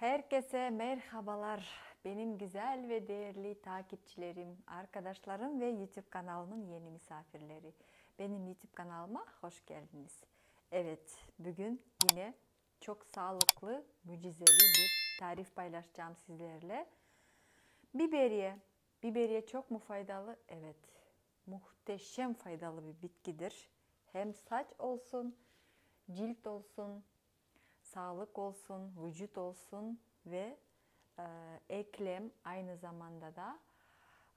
Herkese merhabalar. Benim güzel ve değerli takipçilerim, arkadaşlarım ve YouTube kanalımın yeni misafirleri. Benim YouTube kanalıma hoş geldiniz. Evet, bugün yine çok sağlıklı, mucizeli bir tarif paylaşacağım sizlerle. Biberiye. Biberiye çok mu faydalı? Evet, muhteşem faydalı bir bitkidir. Hem saç olsun, cilt olsun, sağlık olsun, vücut olsun ve eklem, aynı zamanda da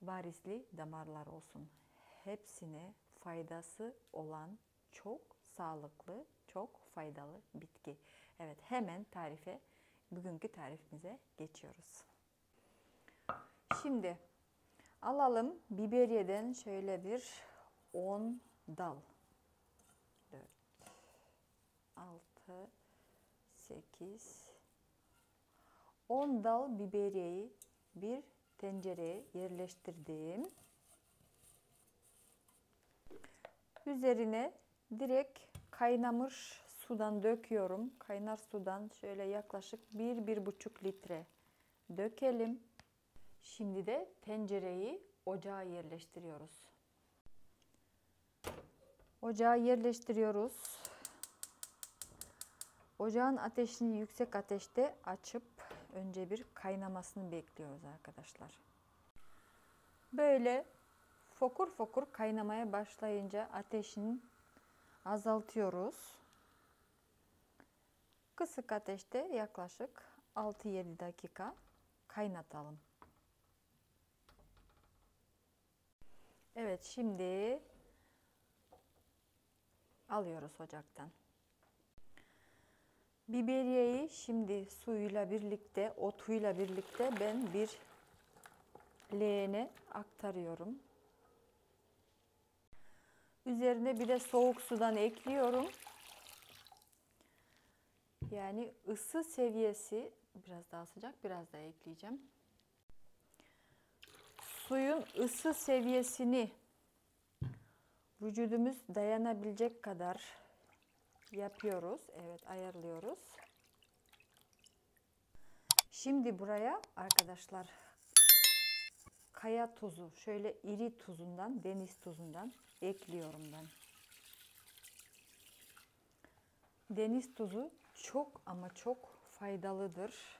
varisli damarlar olsun. Hepsine faydası olan çok sağlıklı, çok faydalı bitki. Evet, hemen bugünkü tarifimize geçiyoruz. Şimdi alalım biberiyeden şöyle bir 10 dal. 4, 6, 8, 10 dal biberiyeyi bir tencereye yerleştirdim. Üzerine direkt kaynamış sudan döküyorum. Kaynar sudan şöyle yaklaşık 1-1,5 litre dökelim. Şimdi de tencereyi ocağa yerleştiriyoruz. Ocağa yerleştiriyoruz. Ocağın ateşini yüksek ateşte açıp önce bir kaynamasını bekliyoruz arkadaşlar. Böyle fokur fokur kaynamaya başlayınca ateşini azaltıyoruz. Kısık ateşte yaklaşık 6-7 dakika kaynatalım. Evet, şimdi alıyoruz ocaktan. Biberiyeyi şimdi suyuyla birlikte, otuyla birlikte ben bir leğene aktarıyorum. Üzerine bir de soğuk sudan ekliyorum. Yani ısı seviyesi biraz daha sıcak, biraz daha ekleyeceğim. Suyun ısı seviyesini vücudumuz dayanabilecek kadar yapıyoruz. Evet, ayarlıyoruz. Şimdi buraya arkadaşlar kaya tuzu, şöyle iri tuzundan, deniz tuzundan ekliyorum ben. Deniz tuzu çok ama çok faydalıdır.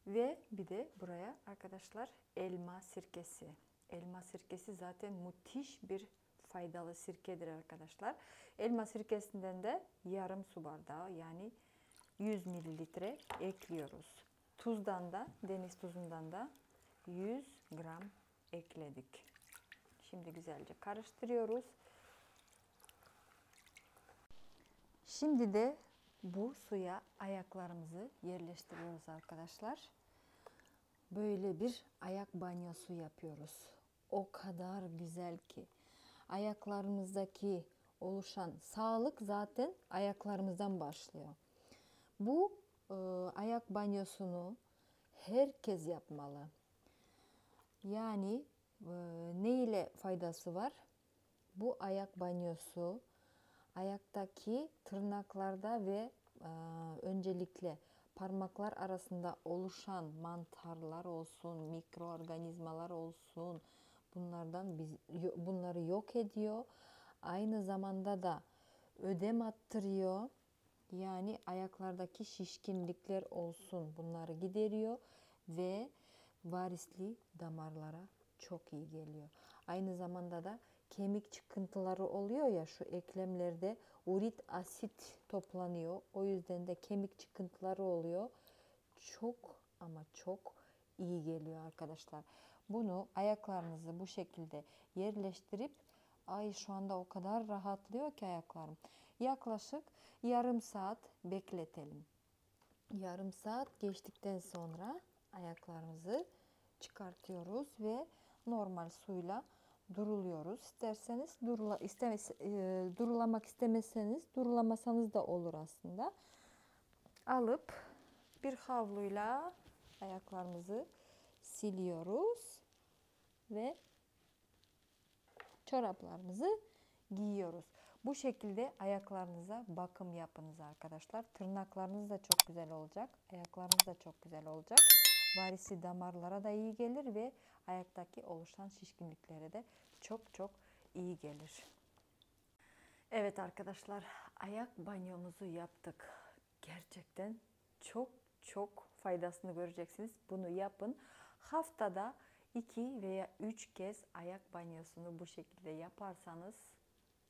Ve bir de buraya arkadaşlar elma sirkesi. Elma sirkesi zaten müthiş bir faydalı sirkedir arkadaşlar. Elma sirkesinden de yarım su bardağı, yani 100 mililitre ekliyoruz. Tuzdan da, deniz tuzundan da 100 gram ekledik. Şimdi güzelce karıştırıyoruz. Şimdi de bu suya ayaklarımızı yerleştiriyoruz arkadaşlar. Böyle bir ayak banyosu yapıyoruz. O kadar güzel ki. Ayaklarımızdaki oluşan sağlık zaten ayaklarımızdan başlıyor. Bu ayak banyosunu herkes yapmalı. Yani ne ile faydası var? Bu ayak banyosu ayaktaki tırnaklarda ve öncelikle parmaklar arasında oluşan mantarlar olsun, mikroorganizmalar olsun, bunları yok ediyor. Aynı zamanda da ödem attırıyor. Yani ayaklardaki şişkinlikler olsun, bunları gideriyor ve varisli damarlara çok iyi geliyor. Aynı zamanda da kemik çıkıntıları oluyor ya, şu eklemlerde urit asit toplanıyor. O yüzden de kemik çıkıntıları oluyor. Çok ama çok iyi geliyor arkadaşlar. Bunu ayaklarınızı bu şekilde yerleştirip, ay şu anda o kadar rahatlıyor ki ayaklarım. Yaklaşık yarım saat bekletelim. Yarım saat geçtikten sonra ayaklarımızı çıkartıyoruz ve normal suyla duruluyoruz. İsterseniz durulamak istemezseniz durulamasanız da olur aslında. Alıp bir havluyla ayaklarımızı siliyoruz ve çoraplarımızı giyiyoruz. Bu şekilde ayaklarınıza bakım yapınız arkadaşlar. Tırnaklarınız da çok güzel olacak. Ayaklarınız da çok güzel olacak. Varisi damarlara da iyi gelir ve ayaktaki oluşan şişkinliklere de çok iyi gelir. Evet arkadaşlar, ayak banyomuzu yaptık. Gerçekten çok faydasını göreceksiniz. Bunu yapın. Haftada 2 veya 3 kez ayak banyosunu bu şekilde yaparsanız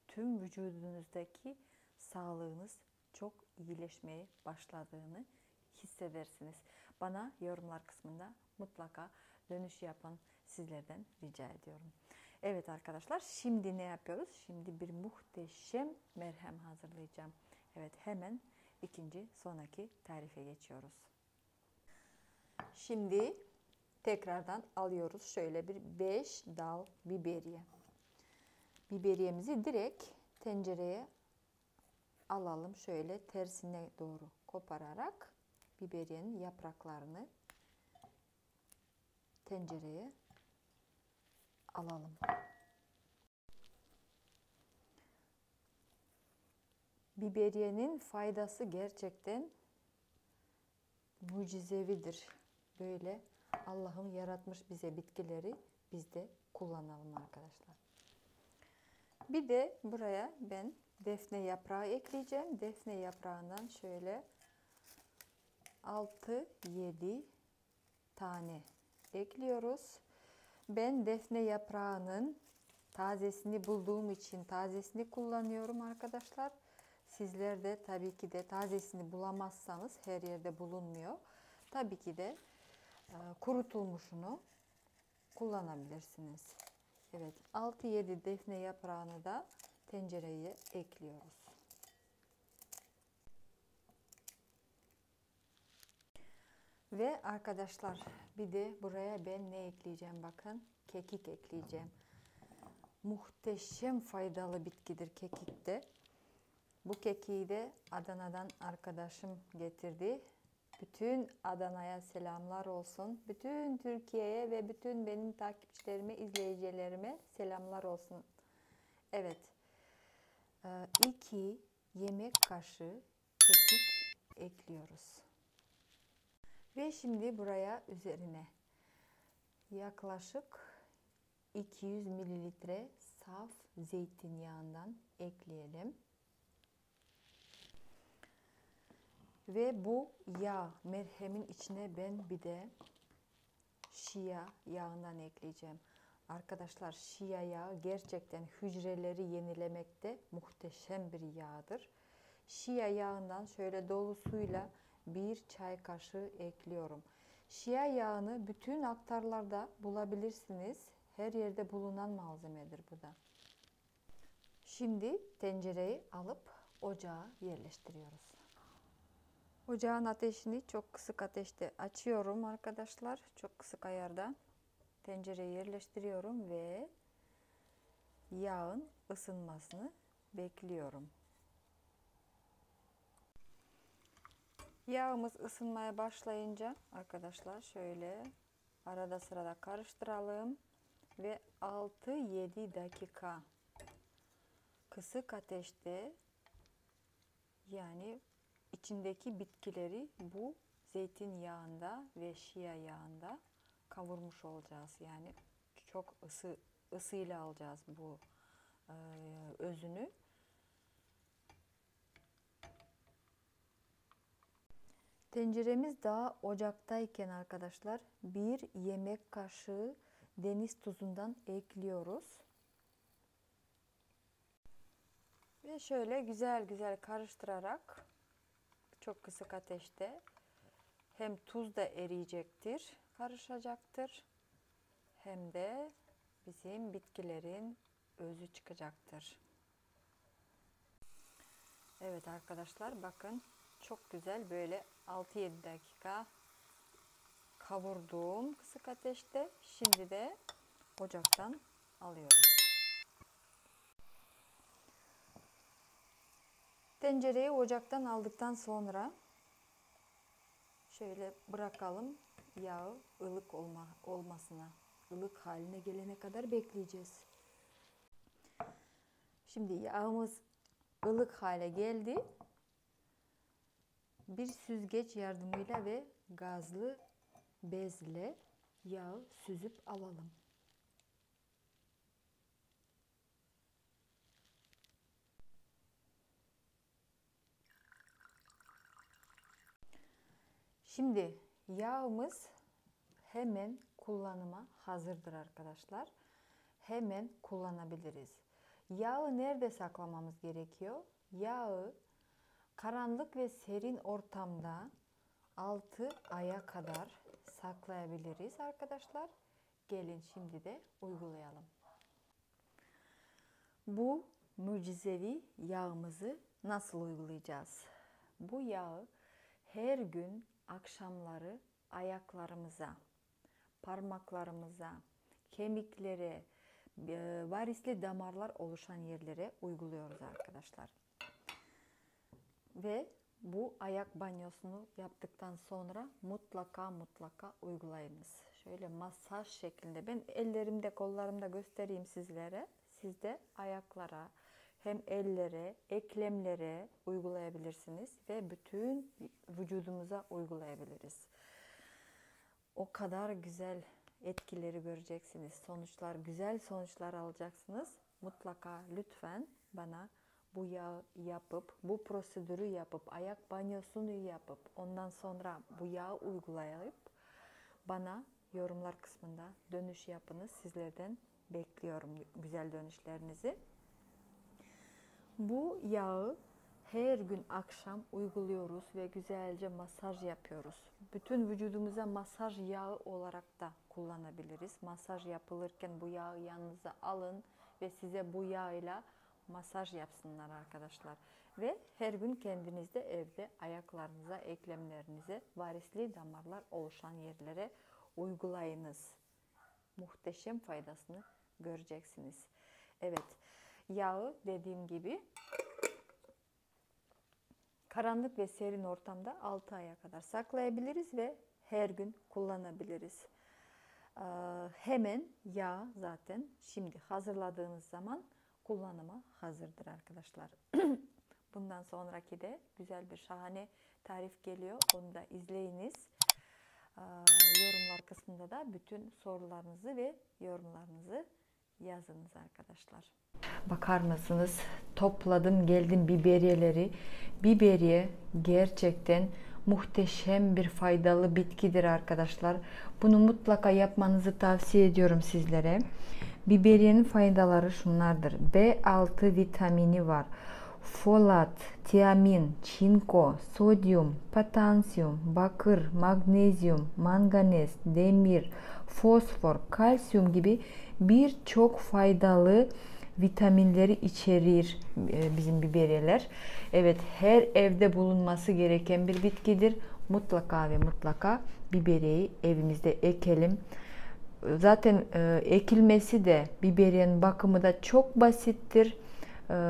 tüm vücudunuzdaki sağlığınız çok iyileşmeye başladığını hissedersiniz. Bana yorumlar kısmında mutlaka dönüş yapın. Sizlerden rica ediyorum. Evet arkadaşlar, şimdi ne yapıyoruz? Şimdi bir muhteşem merhem hazırlayacağım. Evet, hemen sonraki tarife geçiyoruz. Şimdi tekrardan alıyoruz şöyle bir 5 dal biberiye. Biberiyemizi direkt tencereye alalım. Şöyle tersine doğru kopararak biberiyenin yapraklarını tencereye alalım. Biberiyenin faydası gerçekten mucizevidir. Böyle Allah'ım yaratmış bize bitkileri, biz de kullanalım arkadaşlar. Bir de buraya ben defne yaprağı ekleyeceğim. Defne yaprağından şöyle 6-7 tane ekliyoruz. Ben defne yaprağının tazesini bulduğum için tazesini kullanıyorum arkadaşlar. Sizler de tabii ki de tazesini bulamazsanız, her yerde bulunmuyor. Tabii ki de kurutulmuşunu kullanabilirsiniz. Evet, 6-7 defne yaprağını da tencereye ekliyoruz. Ve arkadaşlar, bir de buraya ben ne ekleyeceğim, bakın, kekik ekleyeceğim. Muhteşem faydalı bitkidir kekik de. Bu kekiği de Adana'dan arkadaşım getirdi. Bütün Adana'ya selamlar olsun. Bütün Türkiye'ye ve bütün benim takipçilerime, izleyicilerime selamlar olsun. Evet, 2 yemek kaşığı kekik ekliyoruz. Ve şimdi buraya üzerine yaklaşık 200 mililitre saf zeytinyağından ekleyelim. Ve bu yağ, merhemin içine ben bir de şia yağından ekleyeceğim. Arkadaşlar, şia yağı gerçekten hücreleri yenilemekte muhteşem bir yağdır. Şia yağından şöyle dolu suyla 1 çay kaşığı ekliyorum. Şia yağını bütün aktarlarda bulabilirsiniz. Her yerde bulunan malzemedir bu da. Şimdi tencereyi alıp ocağa yerleştiriyoruz. Ocağın ateşini çok kısık ateşte açıyorum arkadaşlar. Çok kısık ayarda tencereye yerleştiriyorum ve yağın ısınmasını bekliyorum. Yağımız ısınmaya başlayınca arkadaşlar şöyle arada sırada karıştıralım ve 6-7 dakika kısık ateşte, yani içindeki bitkileri bu zeytinyağında ve şia yağında kavurmuş olacağız. Yani çok ısıyla alacağız bu özünü. Tenceremiz daha ocaktayken arkadaşlar 1 yemek kaşığı deniz tuzundan ekliyoruz. Ve şöyle güzel karıştırarak çok kısık ateşte hem tuz da eriyecektir, karışacaktır, hem de bizim bitkilerin özü çıkacaktır. Evet arkadaşlar, bakın çok güzel böyle 6-7 dakika kavurduğum kısık ateşte. Şimdi de ocaktan alıyorum. Tencereyi ocaktan aldıktan sonra şöyle bırakalım, yağı ılık olmasına, ılık haline gelene kadar bekleyeceğiz. Şimdi yağımız ılık hale geldi. Bir süzgeç yardımıyla ve gazlı bezle yağı süzüp alalım. Şimdi yağımız hemen kullanıma hazırdır arkadaşlar. Hemen kullanabiliriz. Yağı nerede saklamamız gerekiyor? Yağı karanlık ve serin ortamda 6 aya kadar saklayabiliriz arkadaşlar. Gelin şimdi de uygulayalım. Bu mucizevi yağımızı nasıl uygulayacağız? Bu yağı her gün akşamları ayaklarımıza, parmaklarımıza, kemiklere, varisli damarlar oluşan yerlere uyguluyoruz arkadaşlar. Ve bu ayak banyosunu yaptıktan sonra mutlaka uygulayınız. Şöyle masaj şeklinde. Ben ellerimde, kollarımda göstereyim sizlere. Siz de ayaklara, hem ellere, eklemlere uygulayabilirsiniz ve bütün vücudumuza uygulayabiliriz. O kadar güzel etkileri göreceksiniz. Sonuçlar, güzel sonuçlar alacaksınız. Mutlaka lütfen bana bu yağı yapıp, bu prosedürü yapıp, ayak banyosunu yapıp, ondan sonra bu yağı uygulayıp bana yorumlar kısmında dönüş yapınız. Sizlerden bekliyorum güzel dönüşlerinizi. Bu yağı her gün akşam uyguluyoruz ve güzelce masaj yapıyoruz. Bütün vücudumuza masaj yağı olarak da kullanabiliriz. Masaj yapılırken bu yağı yanınıza alın ve size bu yağ ile masaj yapsınlar arkadaşlar. Ve her gün kendiniz de evde ayaklarınıza, eklemlerinize, varisli damarlar oluşan yerlere uygulayınız. Muhteşem faydasını göreceksiniz. Evet, yağı dediğim gibi karanlık ve serin ortamda 6 aya kadar saklayabiliriz ve her gün kullanabiliriz. Hemen yağ zaten şimdi hazırladığınız zaman kullanıma hazırdır arkadaşlar. Bundan sonraki de güzel bir şahane tarif geliyor. Onu da izleyiniz. Yorumlar kısmında da bütün sorularınızı ve yorumlarınızı yazınız arkadaşlar. Bakar mısınız? Topladım geldim biberiyeleri. Biberiye gerçekten muhteşem bir faydalı bitkidir arkadaşlar. Bunu mutlaka yapmanızı tavsiye ediyorum sizlere. Biberiyenin faydaları şunlardır. B6 vitamini var. Folat, tiamin, çinko, sodyum, potasyum, bakır, magnezyum, manganez, demir, fosfor, kalsiyum gibi birçok faydalı vitaminleri içerir bizim biberiyeler. Evet, her evde bulunması gereken bir bitkidir. Mutlaka ve mutlaka biberiyeyi evimizde ekelim. Zaten ekilmesi de biberiyenin bakımı da çok basittir.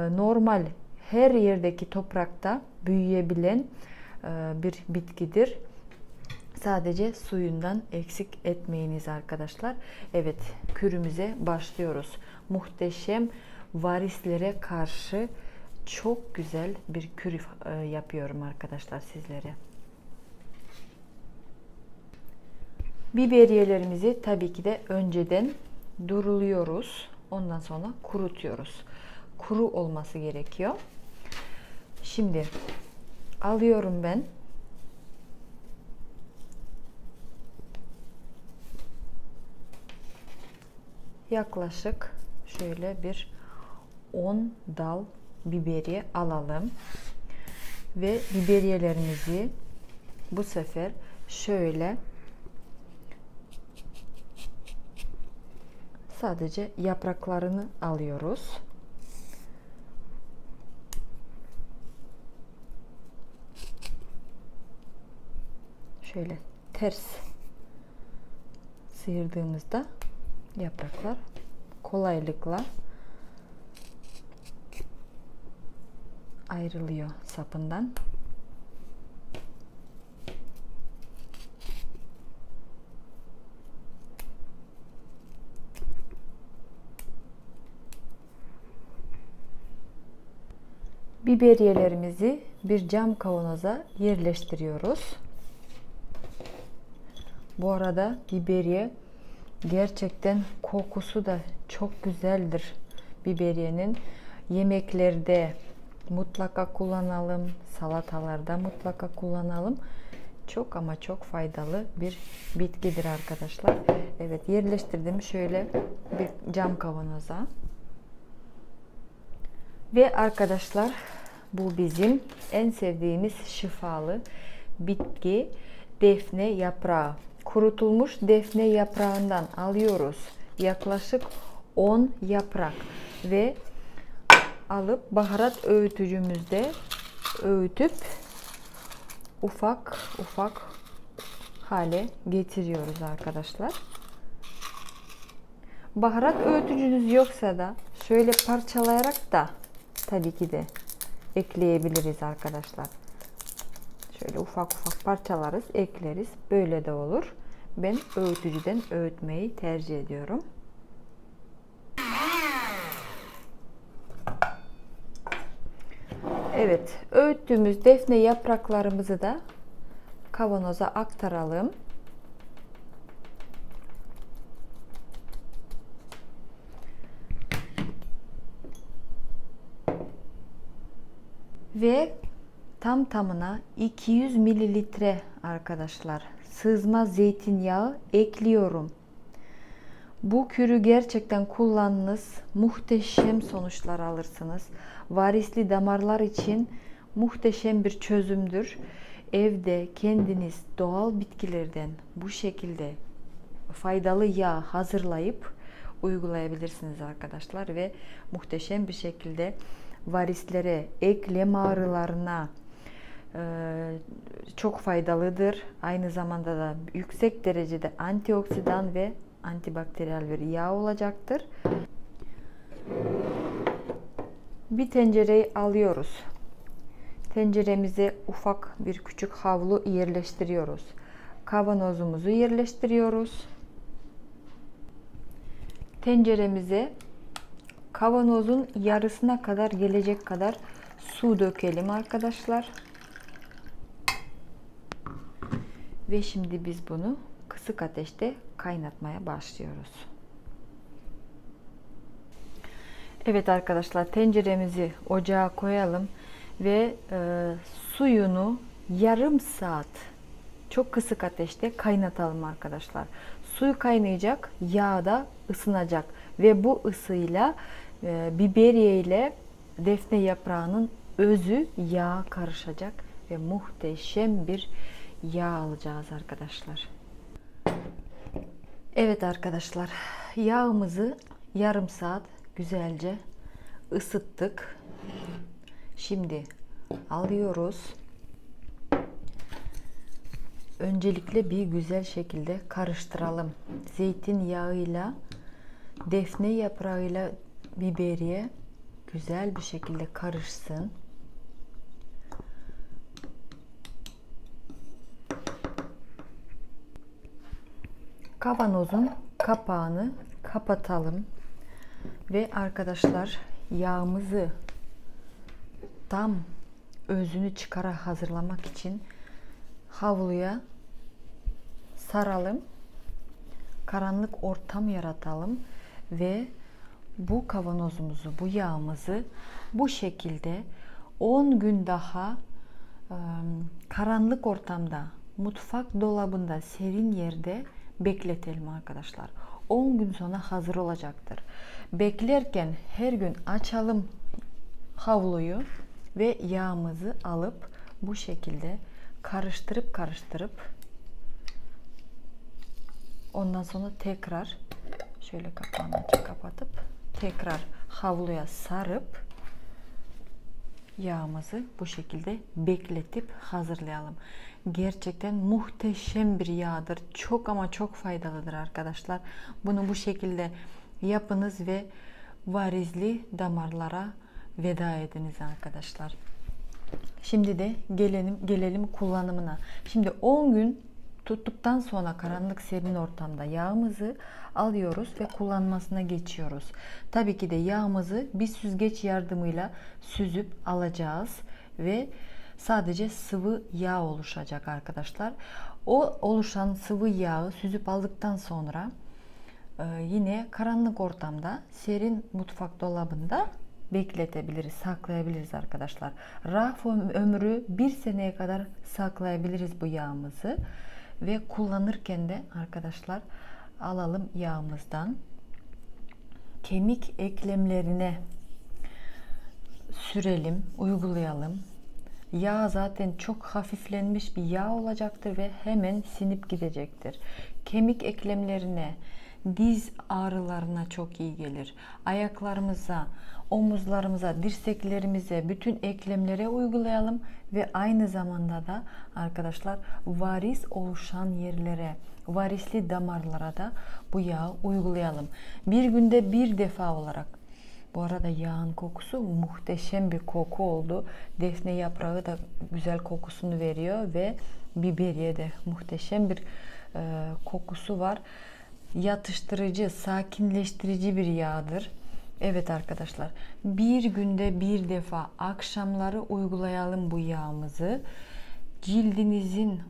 Normal her yerdeki toprakta büyüyebilen bir bitkidir. Sadece suyundan eksik etmeyiniz arkadaşlar. Evet, kürümüze başlıyoruz. Muhteşem varislere karşı çok güzel bir kür yapıyorum arkadaşlar sizlere. Biberiyelerimizi tabii ki de önceden duruluyoruz. Ondan sonra kurutuyoruz. Kuru olması gerekiyor. Şimdi alıyorum ben. Yaklaşık şöyle bir 10 dal biberiye alalım. Ve biberiyelerimizi bu sefer şöyle sadece yapraklarını alıyoruz. Şöyle ters sıyırdığımızda yapraklar kolaylıkla ayrılıyor sapından. Biberiyelerimizi bir cam kavanoza yerleştiriyoruz. Bu arada biberiye gerçekten kokusu da çok güzeldir. Biberiyenin yemeklerde mutlaka kullanalım, salatalarda mutlaka kullanalım. Çok ama çok faydalı bir bitkidir arkadaşlar. Evet, yerleştirdim şöyle bir cam kavanoza. Ve arkadaşlar, bu bizim en sevdiğimiz şifalı bitki defne yaprağı. Kurutulmuş defne yaprağından alıyoruz yaklaşık 10 yaprak ve alıp baharat öğütücümüzde öğütüp ufak ufak hale getiriyoruz arkadaşlar. Baharat öğütücünüz yoksa da şöyle parçalayarak da tabii ki de ekleyebiliriz arkadaşlar. Şöyle ufak ufak parçalarız, ekleriz. Böyle de olur. Ben öğütücüden öğütmeyi tercih ediyorum. Evet, öğüttüğümüz defne yapraklarımızı da kavanoza aktaralım. Ve tam tamına 200 mililitre arkadaşlar sızma zeytinyağı ekliyorum. Bu kürü gerçekten kullanınız, muhteşem sonuçlar alırsınız. Varisli damarlar için muhteşem bir çözümdür. Evde kendiniz doğal bitkilerden bu şekilde faydalı yağ hazırlayıp uygulayabilirsiniz arkadaşlar ve muhteşem bir şekilde varislere, eklem ağrılarına çok faydalıdır. Aynı zamanda da yüksek derecede antioksidan ve antibakteriyel bir yağ olacaktır. Bir tencereyi alıyoruz. Tenceremize ufak bir küçük havlu yerleştiriyoruz. Kavanozumuzu yerleştiriyoruz. Tenceremize kavanozun yarısına kadar gelecek kadar su dökelim arkadaşlar. Ve şimdi biz bunu kısık ateşte kaynatmaya başlıyoruz. Evet arkadaşlar, tenceremizi ocağa koyalım ve suyunu yarım saat çok kısık ateşte kaynatalım arkadaşlar. Suyu kaynayacak, yağ da ısınacak ve bu ısıyla biberiye ile defne yaprağının özü yağa karışacak ve muhteşem bir yağ alacağız arkadaşlar. Evet arkadaşlar, yağımızı yarım saat güzelce ısıttık. Şimdi alıyoruz. Öncelikle bir güzel şekilde karıştıralım. Zeytinyağıyla, defne yaprağıyla biberiye güzel bir şekilde karışsın. Kavanozun kapağını kapatalım ve arkadaşlar, yağımızı tam özünü çıkara hazırlamak için havluya saralım. Karanlık ortam yaratalım ve bu kavanozumuzu, bu yağımızı bu şekilde 10 gün daha karanlık ortamda, mutfak dolabında, serin yerde bekletelim arkadaşlar. 10 gün sonra hazır olacaktır. Beklerken her gün açalım havluyu ve yağımızı alıp bu şekilde karıştırıp ondan sonra tekrar şöyle kapağını açıp kapatıp tekrar havluya sarıp yağımızı bu şekilde bekletip hazırlayalım. Gerçekten muhteşem bir yağdır. Çok ama çok faydalıdır arkadaşlar. Bunu bu şekilde yapınız ve varizli damarlara veda ediniz arkadaşlar. Şimdi de gelelim kullanımına. Şimdi 10 gün Tuttuktan sonra karanlık serin ortamda yağımızı alıyoruz ve kullanmasına geçiyoruz. Tabii ki de yağımızı bir süzgeç yardımıyla süzüp alacağız ve sadece sıvı yağ oluşacak arkadaşlar. O oluşan sıvı yağı süzüp aldıktan sonra yine karanlık ortamda serin mutfak dolabında bekletebiliriz, saklayabiliriz arkadaşlar. Raf ömrü 1 seneye kadar saklayabiliriz bu yağımızı. Ve kullanırken de arkadaşlar alalım yağımızdan. Kemik eklemlerine sürelim, uygulayalım. Yağ zaten çok hafiflenmiş bir yağ olacaktır ve hemen sinip gidecektir. Kemik eklemlerine, diz ağrılarına çok iyi gelir. Ayaklarımıza, omuzlarımıza, dirseklerimize, bütün eklemlere uygulayalım ve aynı zamanda da arkadaşlar varis oluşan yerlere, varisli damarlara da bu yağı uygulayalım. Bir günde bir defa olarak. Bu arada yağın kokusu muhteşem bir koku oldu. Defne yaprağı da güzel kokusunu veriyor ve biberiye de muhteşem bir kokusu var. Yatıştırıcı, sakinleştirici bir yağdır. Evet arkadaşlar, bir günde bir defa akşamları uygulayalım bu yağımızı. Cildinizin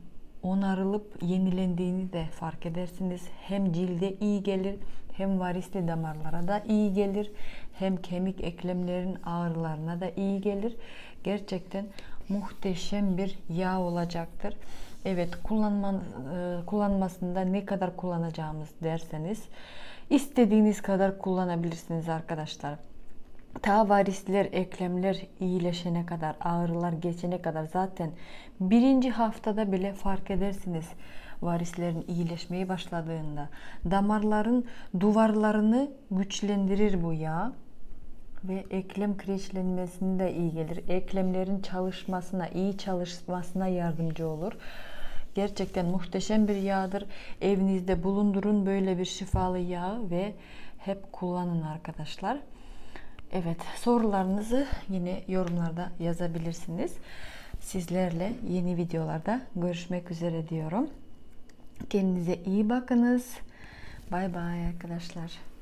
onarılıp yenilendiğini de fark edersiniz. Hem cilde iyi gelir, hem varisli damarlara da iyi gelir, hem kemik eklemlerin ağrılarına da iyi gelir. Gerçekten muhteşem bir yağ olacaktır. Evet, kullanmasında ne kadar kullanacağımız derseniz istediğiniz kadar kullanabilirsiniz arkadaşlar. Ta varisler, eklemler iyileşene kadar, ağrılar geçene kadar zaten birinci haftada bile fark edersiniz varislerin iyileşmeye başladığında. Damarların duvarlarını güçlendirir bu yağ ve eklem kireçlenmesine de iyi gelir. Eklemlerin çalışmasına, iyi çalışmasına yardımcı olur. Gerçekten muhteşem bir yağdır. Evinizde bulundurun böyle bir şifalı yağ ve hep kullanın arkadaşlar. Evet, sorularınızı yine yorumlarda yazabilirsiniz. Sizlerle yeni videolarda görüşmek üzere diyorum. Kendinize iyi bakınız. Bay bay arkadaşlar.